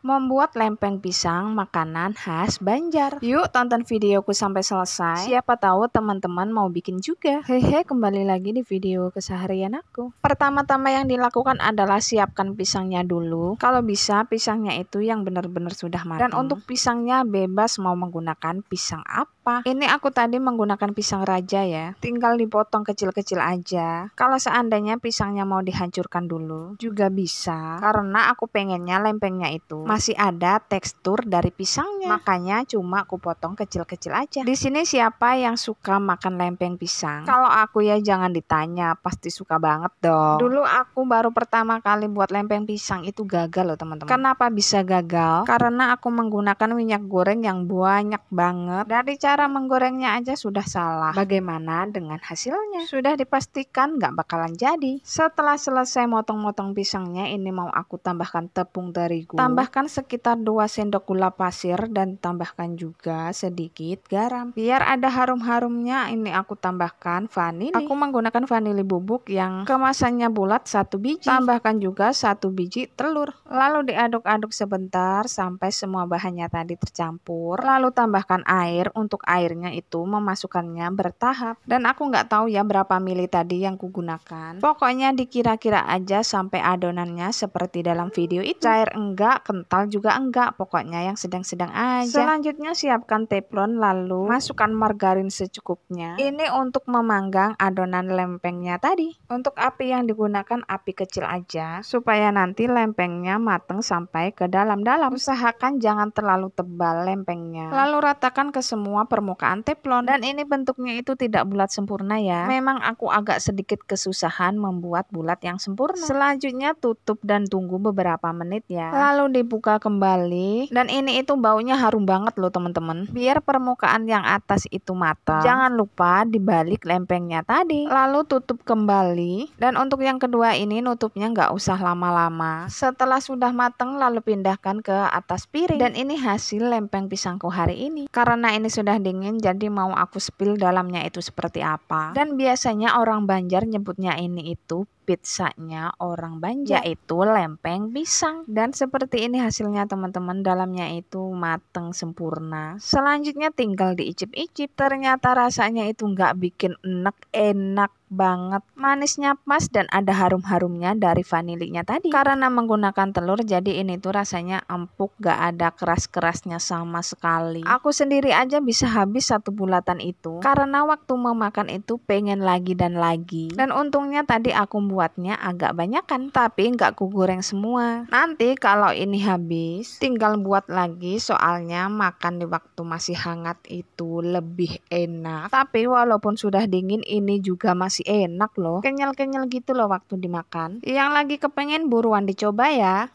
Membuat lempeng pisang makanan khas Banjar. Yuk tonton videoku sampai selesai. Siapa tahu teman-teman mau bikin juga. Hehe, kembali lagi di video keseharian aku. Pertama-tama yang dilakukan adalah siapkan pisangnya dulu. Kalau bisa pisangnya itu yang benar-benar sudah matang. Dan untuk pisangnya bebas mau menggunakan pisang apa. Ini aku tadi menggunakan pisang raja ya. Tinggal dipotong kecil-kecil aja. Kalau seandainya pisangnya mau dihancurkan dulu juga bisa. Karena aku pengennya lempengnya itu masih ada tekstur dari pisangnya, makanya cuma aku potong kecil-kecil aja. Di sini siapa yang suka makan lempeng pisang? Kalau aku ya jangan ditanya, pasti suka banget dong. Dulu aku baru pertama kali buat lempeng pisang itu gagal loh teman-teman. Kenapa bisa gagal? Karena aku menggunakan minyak goreng yang banyak banget. Dari cara menggorengnya aja sudah salah. Bagaimana dengan hasilnya? Sudah dipastikan nggak bakalan jadi. Setelah selesai motong-motong pisangnya, ini mau aku tambahkan tepung terigu. Tambahkan sekitar 2 sendok gula pasir dan tambahkan juga sedikit garam. Biar ada harum-harumnya, ini aku tambahkan vanili. Aku menggunakan vanili bubuk yang kemasannya bulat 1 biji. Tambahkan juga 1 biji telur. Lalu diaduk-aduk sebentar sampai semua bahannya tadi tercampur. Lalu tambahkan air. Untuk airnya itu memasukkannya bertahap. Dan aku nggak tahu ya berapa mili tadi yang kugunakan. Pokoknya dikira-kira aja sampai adonannya seperti dalam video itu. Cair enggak, kental juga enggak, pokoknya yang sedang-sedang aja. Selanjutnya siapkan teflon lalu masukkan margarin secukupnya. Ini untuk memanggang adonan lempengnya tadi. Untuk api yang digunakan api kecil aja supaya nanti lempengnya mateng sampai ke dalam-dalam. Usahakan jangan terlalu tebal lempengnya. Lalu ratakan ke semua permukaan teflon. Dan ini bentuknya itu tidak bulat sempurna ya. Memang aku agak sedikit kesusahan membuat bulat yang sempurna. Selanjutnya tutup dan tunggu beberapa menit ya. Lalu dibuka kembali. Dan ini itu baunya harum banget loh teman-teman. Biar permukaan yang atas itu matang. Jangan lupa dibalik lempengnya tadi. Lalu tutup kembali. Dan untuk yang kedua ini nutupnya nggak usah lama-lama. Setelah sudah matang lalu pindahkan ke atas piring. Dan ini hasil lempeng pisangku hari ini. Karena ini sudah dingin jadi mau aku spill dalamnya itu seperti apa. Dan biasanya orang Banjar nyebutnya ini itu pizzanya orang Banjar, yaitu lempeng pisang. Dan seperti ini hasilnya teman-teman, dalamnya itu mateng sempurna. Selanjutnya tinggal diicip-icip. Ternyata rasanya itu nggak bikin enak banget, manisnya pas dan ada harum-harumnya dari vanilinya tadi. Karena menggunakan telur jadi ini tuh rasanya empuk, gak ada keras-kerasnya sama sekali. Aku sendiri aja bisa habis 1 bulatan itu karena waktu memakan itu pengen lagi dan lagi. Dan untungnya tadi aku buatnya agak banyakan, tapi nggak ku goreng semua. Nanti kalau ini habis tinggal buat lagi, soalnya makan di waktu masih hangat itu lebih enak. Tapi walaupun sudah dingin ini juga masih enak loh, kenyal-kenyal gitu loh waktu dimakan. Yang lagi kepengen buruan dicoba ya.